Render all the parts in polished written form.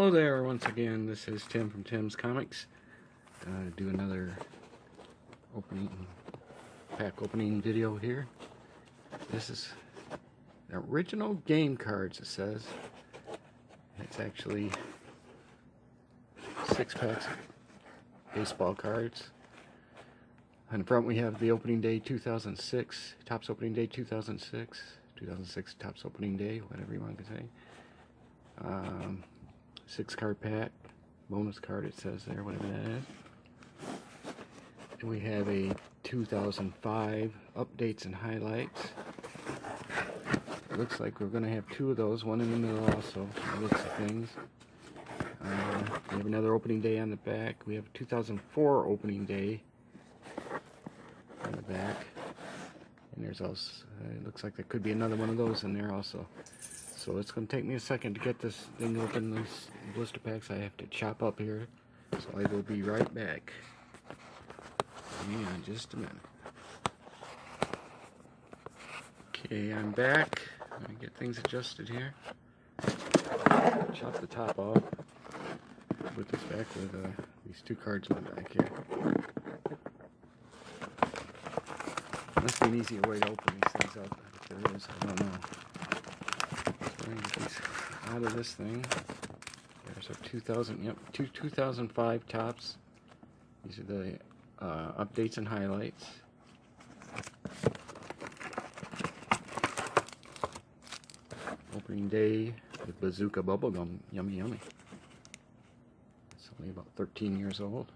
Hello there once again, this is Tim from Tim's Comics. Do another pack opening video here. This is the original game cards, it says. It's actually 6 packs of baseball cards. On the front we have the opening day 2006, Topps opening day 2006 Topps opening day, whatever you want to say. 6 card pack, bonus card it says there, whatever that is. And we have a 2005 updates and highlights. It looks like we're going to have 2 of those, one in the middle also, from the looks of things. We have another opening day on the back. We have a 2004 opening day on the back. And there's also, it looks like there could be another one of those in there also. So it's going to take me a second to get this thing open, these blister packs I have to chop up here. So I will be right back. Hang on just a minute. Okay, I'm back. Let me get things adjusted here. Chop the top off. Put this back with these 2 cards in the back here. Must be an easier way to open these things up. If there is, I don't know. So get these out of this thing. There's our 2005 Topps. These are the updates and highlights. Opening day with Bazooka Bubblegum. Yummy, yummy. It's only about 13 years old.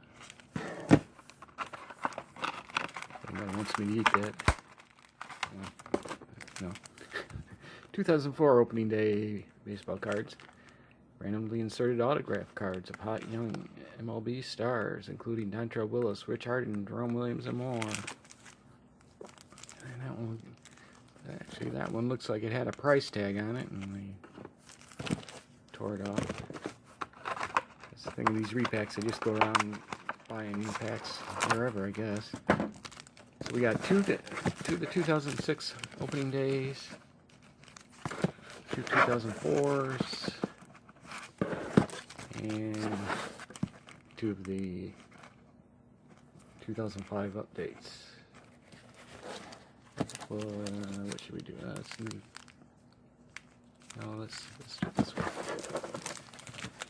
Anybody wants me to eat that? No. 2004 opening day baseball cards. Randomly inserted autograph cards of hot young MLB stars, including Dontrelle Willis, Rich Harden, Jerome Williams, and more. And that one, actually, that one looks like it had a price tag on it, and they tore it off. That's the thing with these repacks, they just go around buying new packs wherever, I guess. So we got two of the 2006 opening days, 2 2004s, and 2 of the 2005 updates. Well, what should we do? Let's do it this way.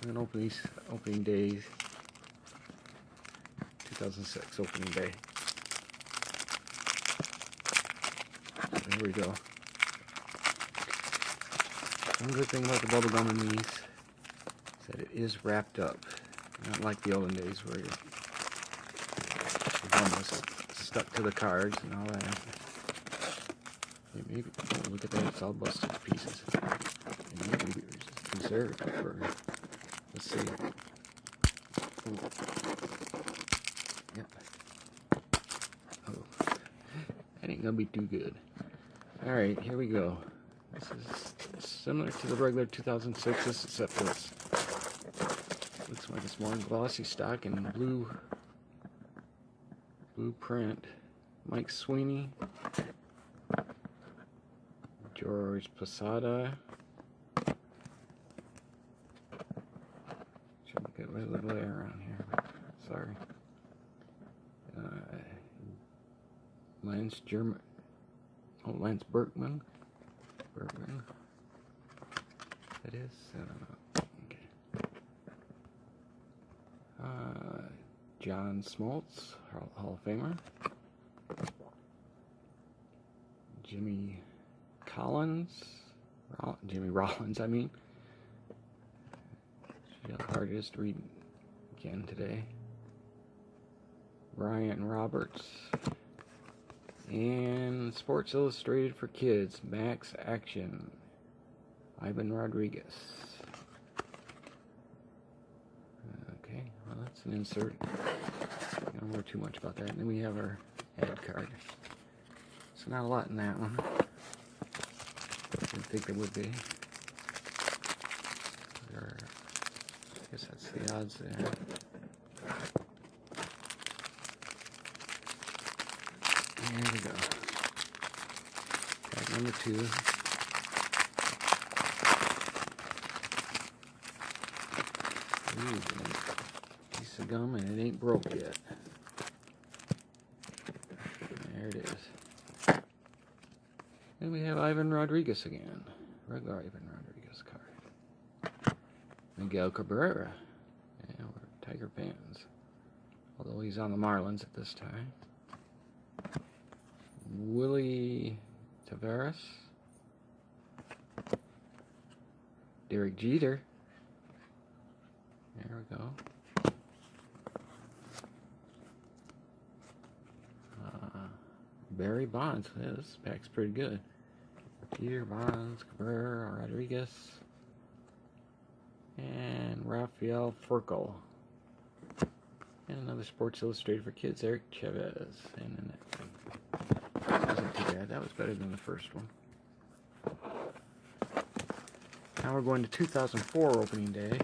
I'm gonna open these opening days. 2006 opening day. So here we go. One good thing about the bubblegum in these is that it is wrapped up. Not like the olden days where the gum was stuck to the cards and all that. Maybe, oh, look at that, it's all busted to pieces. And maybe it was just preserved for, let's see. Ooh. Yep. Oh, that ain't gonna be too good. Alright, here we go. This is similar to the regular 2006, except this looks like it's more glossy stock and blue print. Mike Sweeney, George Posada. Should get a little air around here. Sorry. Lance Berkman. That is, I don't know. Okay. John Smoltz, Hall of Famer. Jimmy Rollins, I mean. She's the hardest to read again today. Ryan Roberts. And Sports Illustrated for Kids, Max Action, Ivan Rodriguez. Okay, well that's an insert. I don't worry too much about that. And then we have our ad card. So not a lot in that one. Didn't think there would be. I guess that's the odds there. There we go. Pack number 2. Ooh, piece of gum and it ain't broke yet. There it is. And we have Ivan Rodriguez again. Regular Ivan Rodriguez card. Miguel Cabrera. Yeah, we're Tiger fans. Although he's on the Marlins at this time. Willie Tavares. Derek Jeter. There we go. Barry Bonds. Yeah, this pack's pretty good. Jeter, Bonds, Cabrera, Rodriguez, and Rafael Furcal. And another Sports Illustrated for Kids, Eric Chavez. And then that thing. That wasn't too bad. That was better than the first one. Now we're going to 2004 opening day.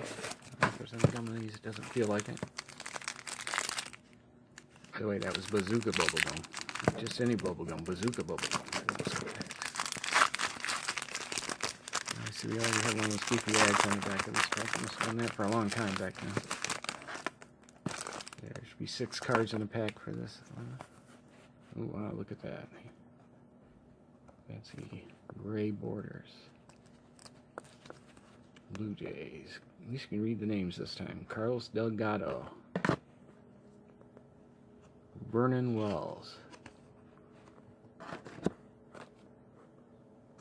If there's any gum in these, it doesn't feel like it. By the way, that was Bazooka Bubblegum. Not just any bubblegum, Bazooka Bubblegum. I see we already have one of those goofy ads on the back of this pack. Must have done that for a long time back now. There should be 6 cards in a pack for this one. Oh wow, look at that. Fancy gray borders. Blue Jays. At least you can read the names this time. Carlos Delgado. Vernon Wells.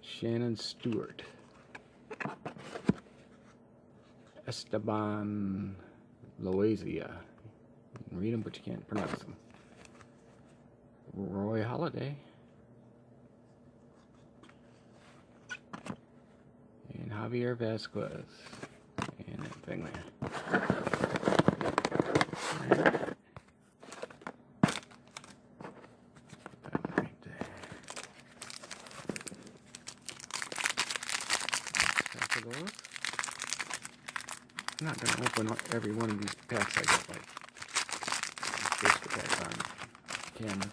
Shannon Stewart. Esteban Loaiza. You can read them, but you can't pronounce them. Roy Halladay. And Javier Vasquez. And that thing there. That right there. Back of those. I'm not going to open every one of these packs I got, like blister packs on camera.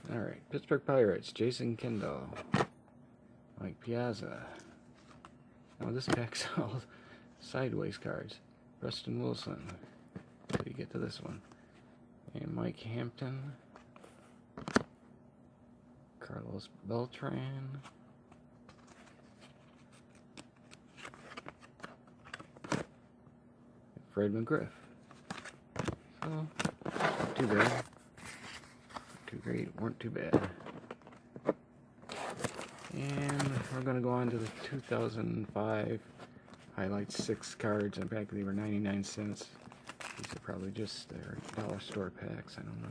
Alright, Pittsburgh Pirates, Jason Kendall, Mike Piazza. Now this pack's all sideways cards. Preston Wilson. Till you get to this one. And Mike Hampton. Carlos Beltran. Fred McGriff. So, not too bad. Not too great, weren't too bad. And we're going to go on to the 2005 highlights. 6 cards. In fact, they were 99 cents. These are probably just their dollar store packs. I don't know.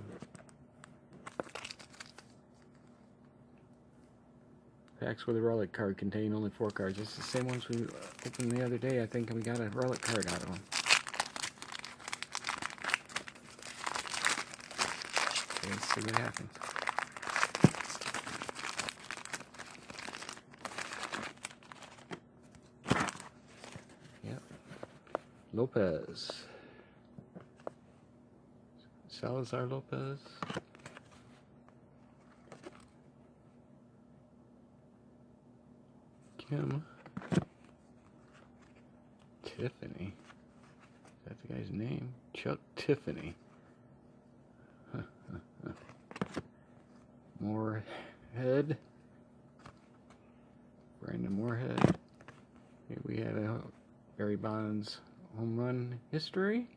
Packs with a relic card contain only 4 cards. It's the same ones we opened the other day. I think we got a relic card out of them. Okay, let's see what happens. Yep. Lopez. Salazar Lopez. Kim. Tiffany. Is that the guy's name? Chuck Tiffany. Moorhead. Brandon Moorhead. Here we have a Barry Bonds home run history.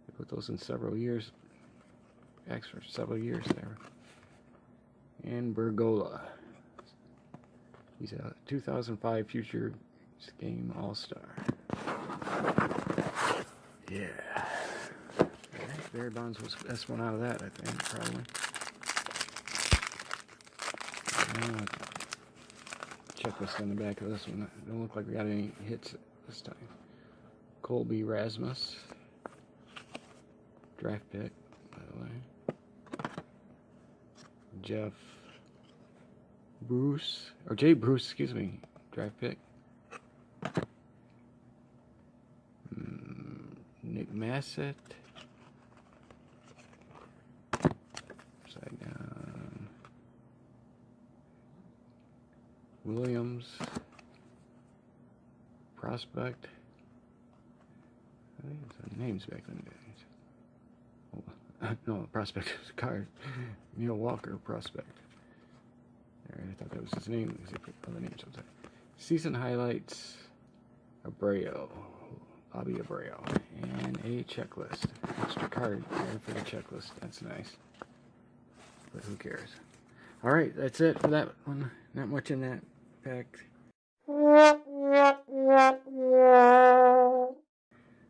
We put those in several years. Actually, several years there. And Bergola. He's a 2005 Future Game All-Star. Yeah. Barry Bonds was the best one out of that, I think, probably. Checklist on the back of this one. Don't look like we got any hits this time. Colby Rasmus. Draft pick, by the way. Jeff Bruce, or Jay Bruce, excuse me, draft pick. Nick Massett. Upside down. Williams, Prospect. I think it's the names back in the days. Oh, no, Prospect is a card. Neil Walker, Prospect. There, I thought that was his name because he put other names on there. Season highlights, Abreu, Bobby Abreu, and a checklist. Extra card there for the checklist. That's nice. But who cares? Alright, that's it for that one. Not much in that pack.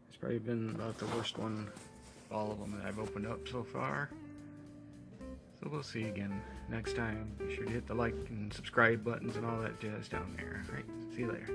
It's probably been about the worst one of all of them that I've opened up so far. So we'll see again next time. Be sure to hit the like and subscribe buttons and all that jazz down there. Alright, see you later.